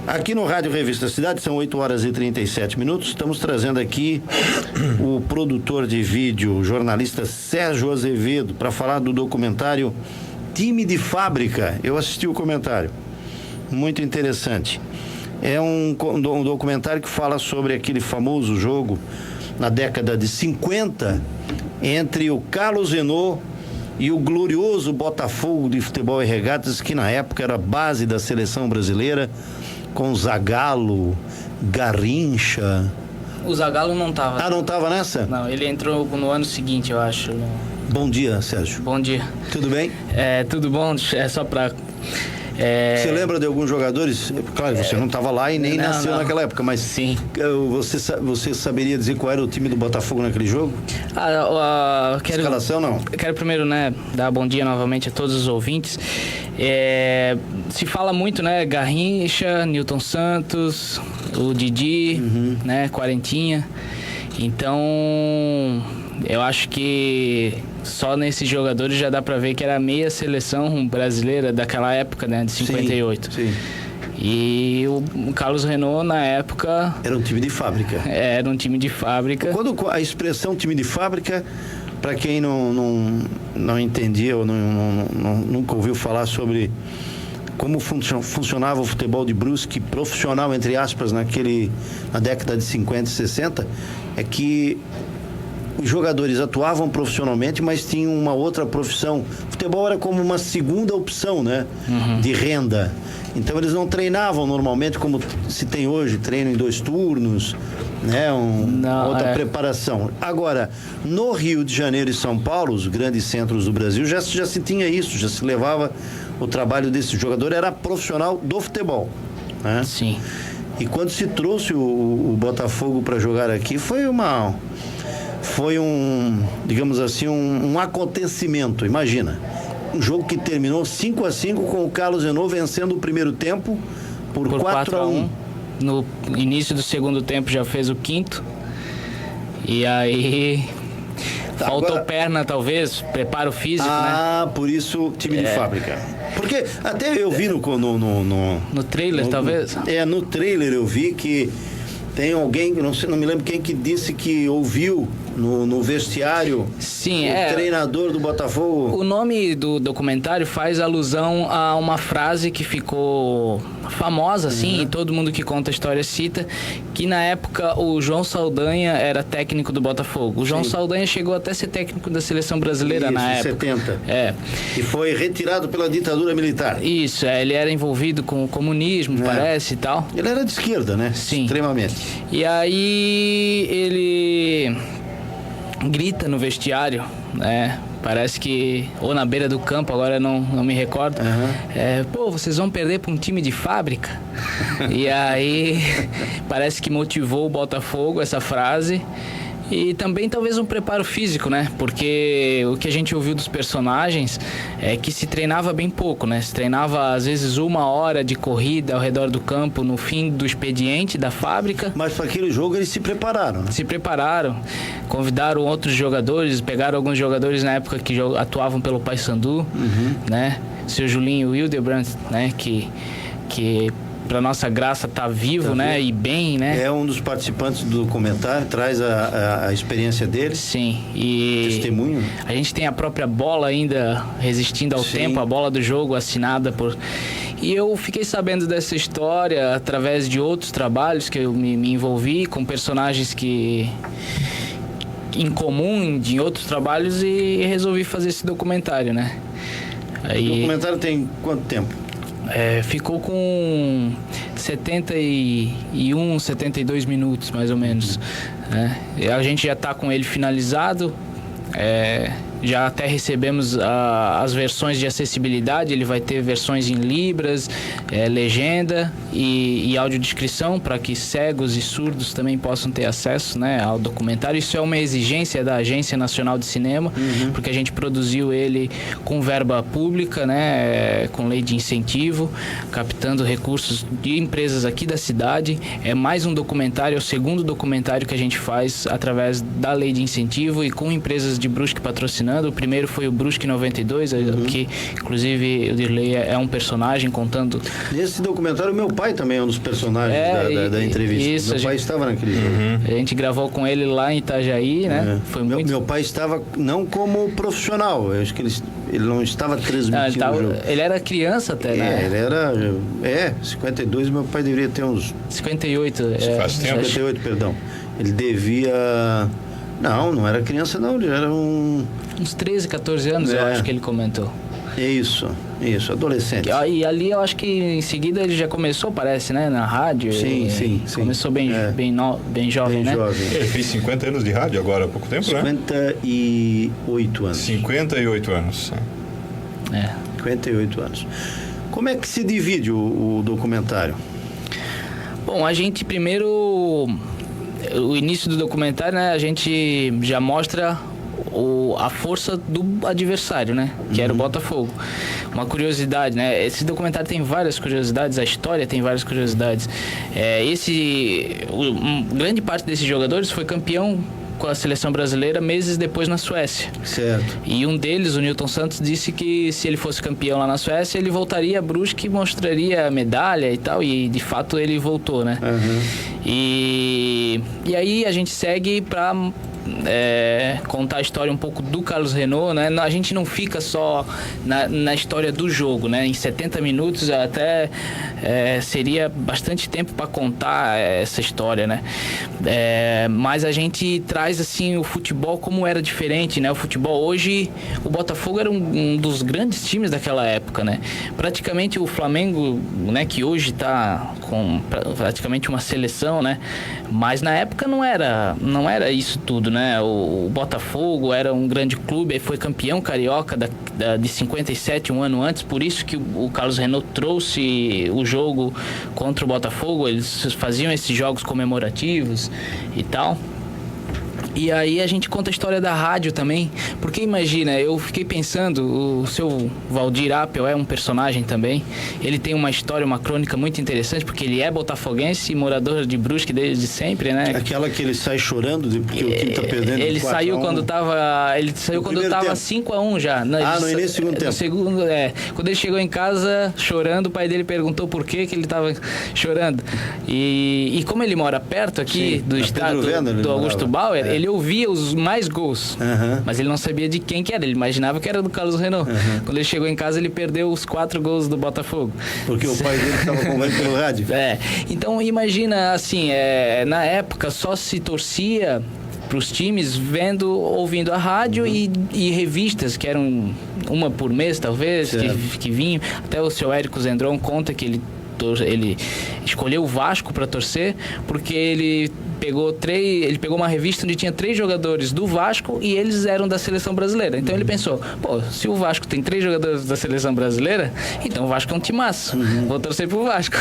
Aqui no Rádio Revista Cidade, são 8 horas e 37 minutos. Estamos trazendo aqui o produtor de vídeo, o jornalista Sérgio Azevedo, para falar do documentário Time de Fábrica. Eu assisti o comentário. Muito interessante. É um documentário que fala sobre aquele famoso jogo na década de 50 entre o Carlos Renault e o glorioso Botafogo de Futebol e Regatas, que na época era base da seleção brasileira, com Zagallo, Garrincha. O Zagallo não estava. Ah, não estava nessa? Não, ele entrou no ano seguinte, eu acho. Bom dia, Sérgio. Bom dia. Tudo bem? Tudo bom, é só para... Você lembra de alguns jogadores? Claro, você não estava lá e nem nasceu naquela época, mas sim. Você saberia dizer qual era o time do Botafogo naquele jogo? Escalação, não? Quero primeiro, dar bom dia novamente a todos os ouvintes. Se fala muito, Garrincha, Nilton Santos, o Didi, Quarentinha. Então, eu acho que só nesses jogadores já dá pra ver que era a meia seleção brasileira daquela época, de 58. Sim. E o Carlos Renault, na época... Era um time de fábrica. Era um time de fábrica. Quando a expressão time de fábrica, para quem não entendia ou nunca ouviu falar sobre como funcionava o futebol de Brusque profissional, entre aspas, na década de 50 e 60, é que os jogadores atuavam profissionalmente, mas tinham uma outra profissão. O futebol era como uma segunda opção, de renda. Então eles não treinavam normalmente como se tem hoje, treino em 2 turnos, outra preparação. Agora, no Rio de Janeiro e São Paulo, os grandes centros do Brasil, já se tinha isso, já se levava o trabalho desse jogador, era profissional do futebol. Sim. E quando se trouxe o Botafogo para jogar aqui, foi um, digamos assim, um acontecimento. Imagina, um jogo que terminou 5-5 com o Carlos Renault vencendo o primeiro tempo por 4-1. No início do segundo tempo já fez o quinto. E aí faltou agora... perna, talvez, preparo físico, por isso time de fábrica. Porque até eu vi no trailer, talvez? No trailer eu vi que tem alguém, não me lembro quem que disse que ouviu no vestiário. Sim, o treinador do Botafogo. O nome do documentário faz alusão a uma frase que ficou famosa, assim, e todo mundo que conta a história cita, que na época o João Saldanha era técnico do Botafogo. O João Saldanha chegou até a ser técnico da seleção brasileira na época. 70. E foi retirado pela ditadura militar. Isso, ele era envolvido com o comunismo, parece, e tal. Ele era de esquerda, né? Sim. Extremamente. E aí ele grita no vestiário, parece que, ou na beira do campo, agora não me recordo. Vocês vão perder para um time de fábrica? E aí parece que motivou o Botafogo essa frase. E também talvez um preparo físico, Porque o que a gente ouviu dos personagens é que se treinava bem pouco, Se treinava às vezes 1 hora de corrida ao redor do campo no fim do expediente da fábrica. Mas para aquele jogo eles se prepararam, Se prepararam, convidaram outros jogadores, pegaram alguns jogadores na época que atuavam pelo Paysandu, Seu Julinho Hildebrand, que para nossa graça tá vivo, e bem, É um dos participantes do documentário, traz a experiência dele. Sim, e testemunho. A gente tem a própria bola ainda resistindo ao tempo, a bola do jogo assinada por... E eu fiquei sabendo dessa história através de outros trabalhos que eu me envolvi com personagens que em comum de outros trabalhos e resolvi fazer esse documentário, O documentário tem quanto tempo? Ficou com 71, 72 minutos, mais ou menos. A gente já está com ele finalizado. Já até recebemos as versões de acessibilidade. Ele vai ter versões em libras, legenda e audiodescrição para que cegos e surdos também possam ter acesso, ao documentário. Isso é uma exigência da Agência Nacional de Cinema, porque a gente produziu ele com verba pública, com lei de incentivo, captando recursos de empresas aqui da cidade. É mais um documentário, é o segundo documentário que a gente faz através da lei de incentivo e com empresas de Brusque patrocinando patrocinando. O primeiro foi o Brusque 92, que inclusive o Dirley é um personagem contando... Nesse documentário, meu pai também é um dos personagens da entrevista. Isso, meu pai estava naquele jogo. A gente gravou com ele lá em Itajaí, né? Foi Meu pai estava, não como profissional, eu acho que ele não estava transmitindo o jogo. Ele era criança até, né? Ele era... 52, meu pai deveria ter uns... 58. Faz tempo. 58, perdão. Ele devia... Não era criança não, ele era uns 13, 14 anos, eu acho que ele comentou. Isso, adolescente. E ali eu acho que em seguida ele já começou, parece, né? Na rádio. Sim. Começou bem jovem, né? Ele fez 50 anos de rádio agora há pouco tempo, 58 anos. 58 anos. 58 anos. Como é que se divide o documentário? Bom, a gente primeiro... O início do documentário, né? A gente já mostra a força do adversário, né? Que era o Botafogo. Uma curiosidade, né? Esse documentário tem várias curiosidades, a história tem várias curiosidades. Grande parte desses jogadores foi campeão com a seleção brasileira meses depois na Suécia. Certo. E um deles, o Nilton Santos, disse que se ele fosse campeão lá na Suécia, ele voltaria a Brusque e mostraria a medalha e tal, e de fato ele voltou, né? E aí a gente segue para contar a história um pouco do Carlos Renault, né? A gente não fica só na história do jogo, né? Em 70 minutos até seria bastante tempo para contar essa história, né? Mas a gente traz assim o futebol como era diferente, né? O futebol hoje, o Botafogo era um dos grandes times daquela época, né? Praticamente o Flamengo, né? Que hoje está com praticamente uma seleção, né? Mas na época não era isso tudo, né? O Botafogo era um grande clube, foi campeão carioca de 57, um ano antes, por isso que o Carlos Renault trouxe o jogo contra o Botafogo, eles faziam esses jogos comemorativos e tal. E aí a gente conta a história da rádio também, porque imagina, eu fiquei pensando, o seu Valdir Apel é um personagem também, ele tem uma história, uma crônica muito interessante, porque ele é botafoguense e morador de Brusque desde sempre, né? Aquela que ele sai chorando porque o time tá perdendo. Ele saiu quando tava 5-1 já. No início do segundo tempo. No segundo, quando ele chegou em casa chorando, o pai dele perguntou por que ele tava chorando. E como ele mora perto aqui do estádio do Augusto Bauer, ele ouvia os mais gols, mas ele não sabia de quem que era, ele imaginava que era do Carlos Renault. Quando ele chegou em casa, ele perdeu os 4 gols do Botafogo. Porque o pai dele estava acompanhando pelo rádio. Então imagina assim, na época só se torcia para os times ouvindo a rádio e revistas, que eram uma por mês talvez, que vinham. Até o seu Érico Zendron conta que ele escolheu o Vasco para torcer porque ele pegou uma revista onde tinha 3 jogadores do Vasco e eles eram da seleção brasileira. Então ele pensou, se o Vasco tem 3 jogadores da seleção brasileira, então o Vasco é um timaço, vou torcer pro Vasco.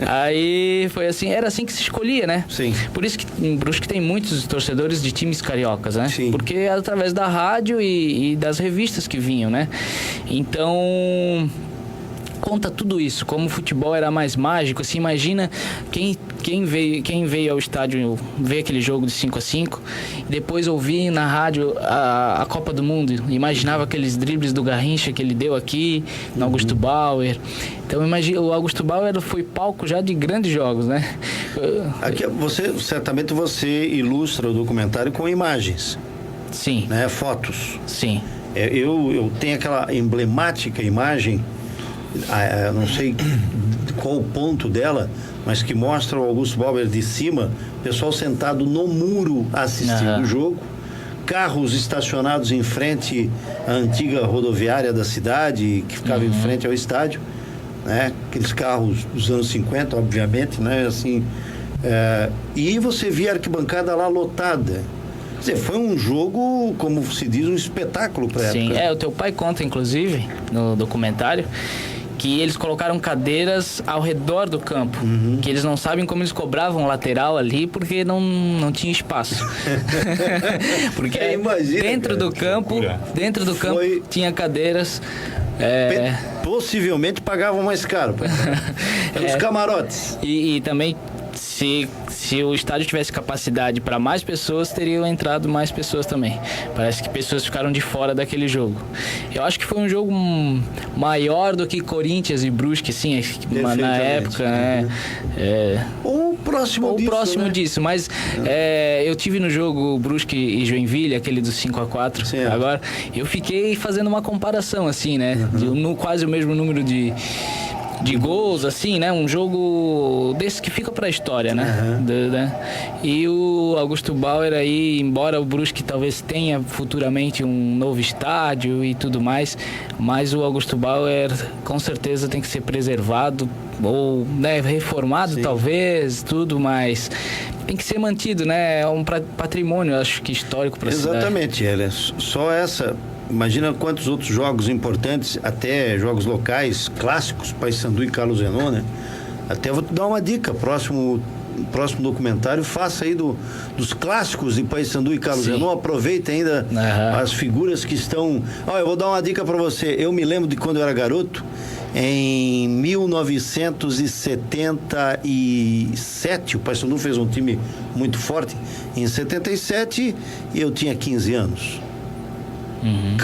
Aí foi assim, era assim que se escolhia, né? Sim. Por isso que em Brusque tem muitos torcedores de times cariocas, né? Sim. Porque é através da rádio e das revistas que vinham, né? Então conta tudo isso, como o futebol era mais mágico, assim, imagina quem veio ao estádio ver aquele jogo de 5-5, depois ouvir na rádio a Copa do Mundo, imaginava aqueles dribles do Garrincha que ele deu aqui no Augusto Bauer. Então imagina, o Augusto Bauer foi palco já de grandes jogos, né? Aqui, certamente você ilustra o documentário com imagens. Sim. Né? Fotos. Sim. Eu tenho aquela emblemática imagem, não sei qual o ponto dela, mas que mostra o Augusto Bauer de cima, pessoal sentado no muro assistindo o jogo, carros estacionados em frente à antiga rodoviária da cidade, que ficava em frente ao estádio, né? Aqueles carros dos anos 50, obviamente, né? Assim, e você via a arquibancada lá lotada. Quer dizer, foi um jogo, como se diz, um espetáculo para a época. Sim, o teu pai conta, inclusive, no documentário, que eles colocaram cadeiras ao redor do campo, que eles não sabem como eles cobravam lateral ali, porque não tinha espaço. Porque dentro do campo tinha cadeiras. possivelmente pagavam mais caro. Pelos camarotes. E também, se o estádio tivesse capacidade para mais pessoas, teriam entrado mais pessoas também. Parece que pessoas ficaram de fora daquele jogo. Eu acho que foi um jogo maior do que Corinthians e Brusque, sim, na época, né? Ou próximo disso, né? Mas eu tive no jogo Brusque e Joinville, aquele dos 5-4. Certo. Agora, eu fiquei fazendo uma comparação, assim, né? Quase o mesmo número de gols, assim, né? Um jogo desse que fica pra história, né? E o Augusto Bauer aí, embora o Brusque talvez tenha futuramente um novo estádio e tudo mais, mas o Augusto Bauer com certeza tem que ser preservado ou, né, reformado, sim, talvez, tudo, mas tem que ser mantido, né? É um patrimônio, acho que histórico para a cidade. Exatamente, só essa. Imagina quantos outros jogos importantes, até jogos locais, clássicos, Paysandu e Carlos Renault, né? Até vou te dar uma dica, próximo documentário, faça aí dos clássicos de Paysandu e Carlos Renault, aproveita ainda as figuras que estão... eu vou dar uma dica para você, eu me lembro de quando eu era garoto, em 1977, o Paysandu fez um time muito forte, em 77 eu tinha 15 anos.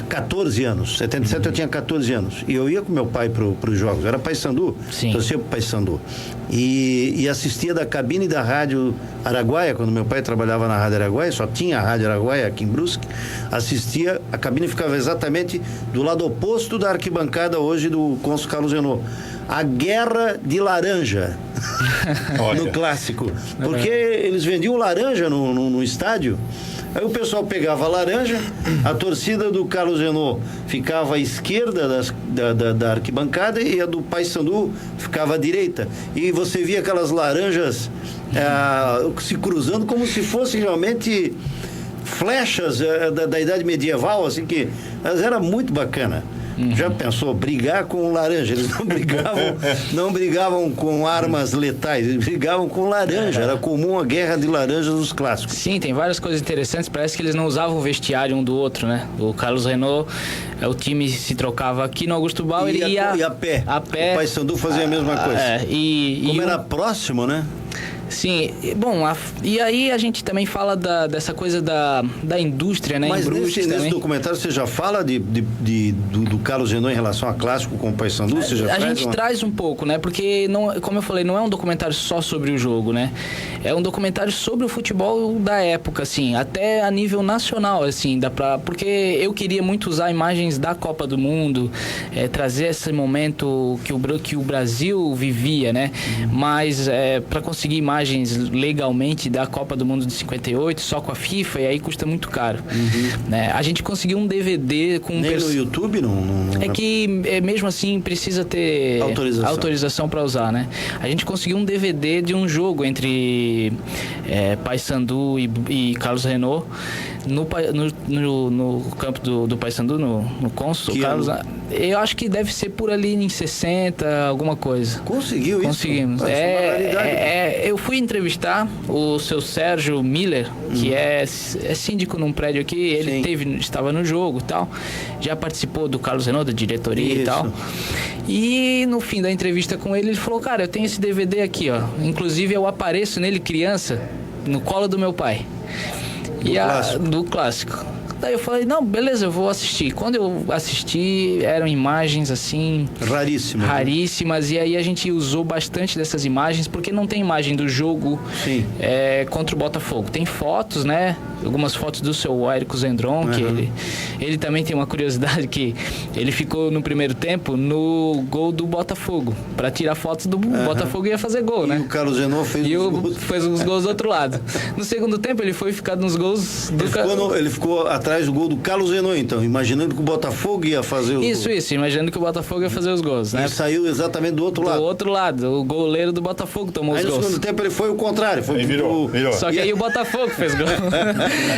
14 anos, 77 eu tinha 14 anos e eu ia com meu pai para os jogos, era Paysandu, torcia pro Paysandu e assistia da cabine da Rádio Araguaia, quando meu pai trabalhava na Rádio Araguaia, só tinha a Rádio Araguaia aqui em Brusque, assistia, a cabine ficava exatamente do lado oposto da arquibancada hoje do Consul Carlos Renault. A Guerra de Laranja no clássico, porque eles vendiam laranja no estádio. Aí o pessoal pegava a laranja, a torcida do Carlos Renault ficava à esquerda da arquibancada e a do Paysandu ficava à direita. E você via aquelas laranjas se cruzando como se fossem realmente flechas da idade medieval, assim, que elas eram muito bacana. Já pensou, brigar com laranja? Eles não brigavam com armas letais, eles brigavam com laranja. Era comum a guerra de laranjas dos clássicos. Sim, tem várias coisas interessantes. Parece que eles não usavam o vestiário um do outro, né? O Carlos Renault, o time se trocava aqui no Augusto Bauer e ia a pé. O Paysandu fazia a mesma coisa. Como era próximo, né? Sim, bom, e aí a gente também fala dessa coisa da indústria, né? Mas nesse documentário você já fala do Carlos Renault em relação a clássico com o Paysandu? A gente traz um pouco, né? Porque, como eu falei, não é um documentário só sobre o jogo, né? É um documentário sobre o futebol da época, assim, até a nível nacional, assim, porque eu queria muito usar imagens da Copa do Mundo, trazer esse momento que o Brasil vivia, né? Mas para conseguir imagens legalmente da Copa do Mundo de 58, só com a FIFA, e aí custa muito caro. Né? A gente conseguiu um DVD com... Nem no YouTube? Não... É que, mesmo assim, precisa ter autorização para usar, né? A gente conseguiu um DVD de um jogo entre Paysandu e Carlos Renault no campo do Paysandu, no Consul. Eu acho que deve ser por ali em 60, alguma coisa. Conseguimos. Eu fui entrevistar o seu Sérgio Miller, que é síndico num prédio aqui. Ele estava no jogo e tal. Já participou do Carlos Renault, da diretoria e tal. E no fim da entrevista com ele falou: cara, eu tenho esse DVD aqui, ó. Inclusive eu apareço nele criança, no colo do meu pai. Do clássico. Daí eu falei, não, beleza, eu vou assistir. Quando eu assisti, eram imagens assim... raríssimas. E aí a gente usou bastante dessas imagens, porque não tem imagem do jogo contra o Botafogo. Tem fotos, né? Algumas fotos do seu Érico Zendron, que ele também tem uma curiosidade, que ele ficou no primeiro tempo no gol do Botafogo. Pra tirar fotos do Botafogo, ia fazer gol, né? E o Carlos Renault fez os gols do outro lado. No segundo tempo, ele foi ficar nos gols do... Ele ficou atrás do gol do Carlos Renault, então, imaginando que o Botafogo ia fazer os gols. Isso, imaginando que o Botafogo ia fazer os gols, né? Ele saiu exatamente do outro lado. Do outro lado, o goleiro do Botafogo tomou os gols. Aí no segundo tempo ele foi o contrário. Virou. Só que aí o Botafogo fez gol.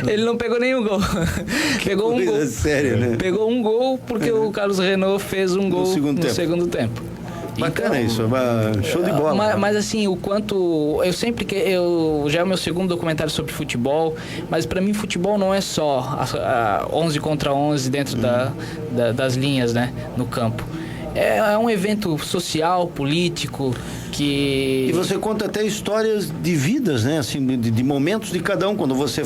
Ele não pegou nenhum gol. Pegou um gol. Sério, né? Pegou um gol porque o Carlos Renault fez um gol no segundo tempo. Bacana isso, show de bola. Mas assim, o quanto... já é o meu segundo documentário sobre futebol, mas para mim futebol não é só 11 contra 11 dentro das linhas, né, no campo. É um evento social, político, que... E você conta até histórias de vidas, né? Assim, de momentos de cada um, quando você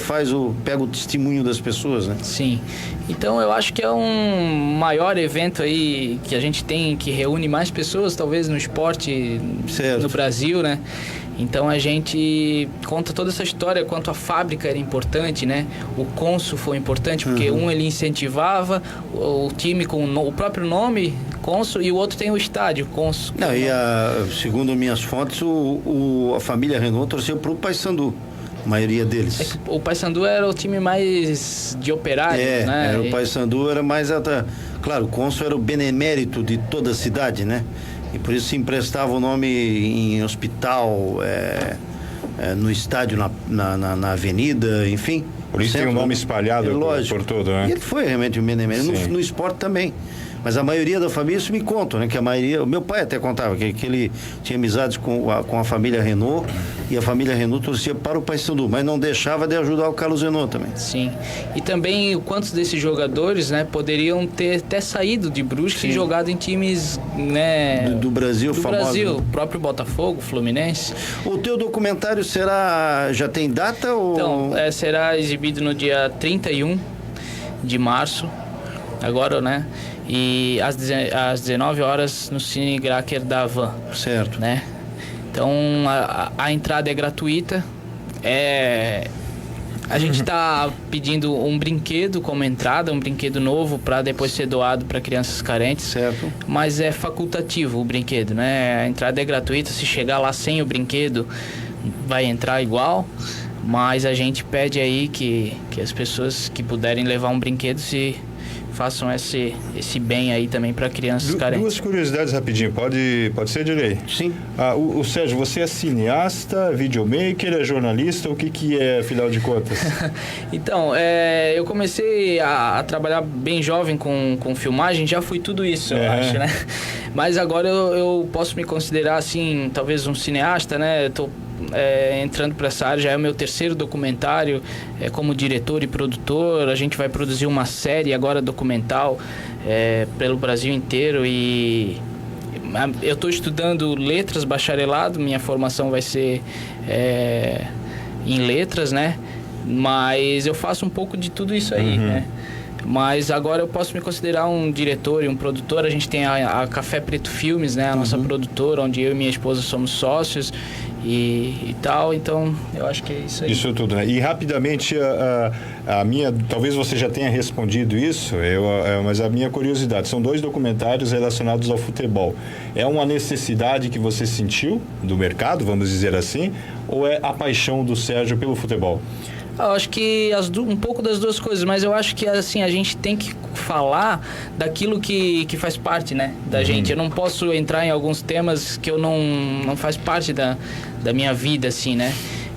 pega o testemunho das pessoas, né? Sim. Então eu acho que é um maior evento aí que a gente tem, que reúne mais pessoas, talvez, no esporte Certo. no Brasil, né? Então a gente conta toda essa história, quanto a fábrica era importante, né? O Consul foi importante, porque ele incentivava o time com o próprio nome, Consul, e o outro tem o estádio, Consul. Não, segundo minhas fontes, a família Renault torceu pro Paysandu, a maioria deles. O Paysandu era o time mais de operários, né? O Paysandu era mais... Claro, o Consul era o benemérito de toda a cidade, né? E por isso se emprestava o nome em hospital, no estádio, na avenida, enfim. Por isso tem um nome espalhado por todo, né? E ele foi realmente um benemérito, no esporte também. Mas a maioria da família, isso me conta, né? Que a maioria... O meu pai até contava que ele tinha amizades com a família Renault, e a família Renault torcia para o Paysandu, mas não deixava de ajudar o Carlos Renault também. Sim. E também quantos desses jogadores, né, poderiam ter até saído de Brusque e jogado em times, né... Do Brasil, famoso. Brasil, o próprio Botafogo, Fluminense. O teu documentário já tem data ou... Então, será exibido no dia 31 de março, agora, né? E às 19 horas no Cine Gracker da Havan. Certo. Né? Então a entrada é gratuita. A gente está pedindo um brinquedo como entrada, um brinquedo novo para depois ser doado para crianças carentes. Certo. Mas é facultativo o brinquedo, né? A entrada é gratuita. Se chegar lá sem o brinquedo, vai entrar igual. Mas a gente pede aí que as pessoas que puderem levar um brinquedo façam esse bem aí também para crianças carentes. Duas curiosidades rapidinho, pode ser, Direi? Sim. O Sérgio, você é cineasta, videomaker, é jornalista, o que é, afinal de contas? Então, eu comecei a trabalhar bem jovem com filmagem, já fui tudo isso, eu acho, né? Mas agora eu posso me considerar, assim, talvez um cineasta, né? Eu tô entrando para essa área, já é o meu terceiro documentário como diretor e produtor. A gente vai produzir uma série agora documental pelo Brasil inteiro, e eu estou estudando letras, bacharelado, minha formação vai ser em letras, né? Mas eu faço um pouco de tudo isso aí, né? Mas agora eu posso me considerar um diretor e um produtor. A gente tem a Café Preto Filmes, né? A nossa produtora, onde eu e minha esposa somos sócios e tal. Então, eu acho que é isso aí. Isso tudo, né? E rapidamente, a minha... Talvez você já tenha respondido isso, mas a minha curiosidade. São 2 documentários relacionados ao futebol. É uma necessidade que você sentiu do mercado, vamos dizer assim? Ou é a paixão do Sérgio pelo futebol? Eu acho que um pouco das duas coisas, mas eu acho que assim, a gente tem que falar daquilo que faz parte, né, da gente. Eu não posso entrar em alguns temas que eu não faz parte da minha vida, assim, né?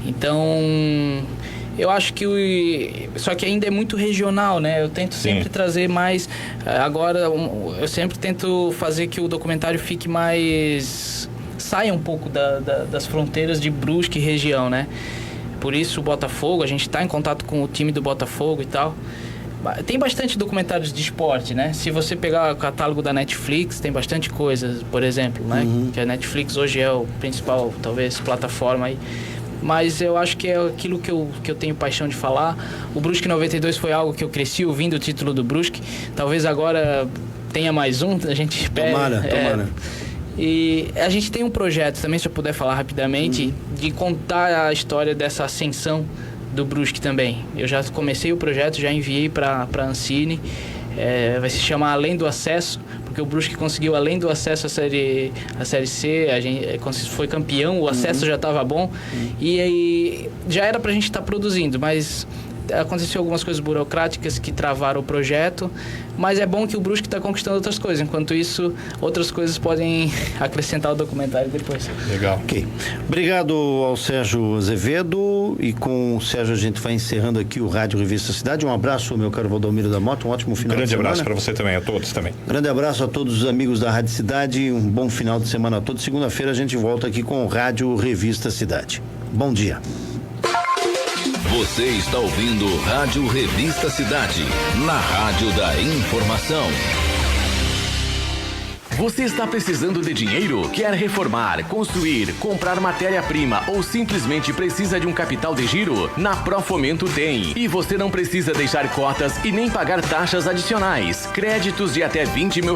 Então, eu acho que só que ainda é muito regional, né? Eu tento sempre trazer mais... Agora, eu sempre tento fazer que o documentário fique mais... saia um pouco das fronteiras de Brusque e região, né? Por isso o Botafogo, a gente está em contato com o time do Botafogo e tal. Tem bastante documentários de esporte, né? Se você pegar o catálogo da Netflix, tem bastante coisa, por exemplo, né? Que a Netflix hoje é o principal, talvez, plataforma aí. Mas eu acho que é aquilo que eu tenho paixão de falar. O Brusque 92 foi algo que eu cresci ouvindo o título do Brusque. Talvez agora tenha mais um, a gente espera. Tomara. E a gente tem um projeto também, se eu puder falar rapidamente, de contar a história dessa ascensão do Brusque também. Eu já comecei o projeto, já enviei para a Ancine. Vai se chamar Além do Acesso, porque o Brusque conseguiu além do acesso à Série C, a gente foi campeão, o acesso já estava bom, e aí já era para a gente estar produzindo, mas aconteceu algumas coisas burocráticas que travaram o projeto, mas é bom que o Brusque está conquistando outras coisas. Enquanto isso, outras coisas podem acrescentar o documentário depois. Legal. Ok. Obrigado ao Sérgio Azevedo, e com o Sérgio a gente vai encerrando aqui o Rádio Revista Cidade. Um abraço, meu caro Valdomiro da Mota, um ótimo final de semana. Grande abraço para você também, a todos também. Grande abraço a todos os amigos da Rádio Cidade, um bom final de semana a todos. Segunda-feira a gente volta aqui com o Rádio Revista Cidade. Bom dia. Você está ouvindo Rádio Revista Cidade, na Rádio da Informação. Você está precisando de dinheiro? Quer reformar, construir, comprar matéria-prima ou simplesmente precisa de um capital de giro? Na Profomento tem. E você não precisa deixar cotas e nem pagar taxas adicionais. Créditos de até R$20 mil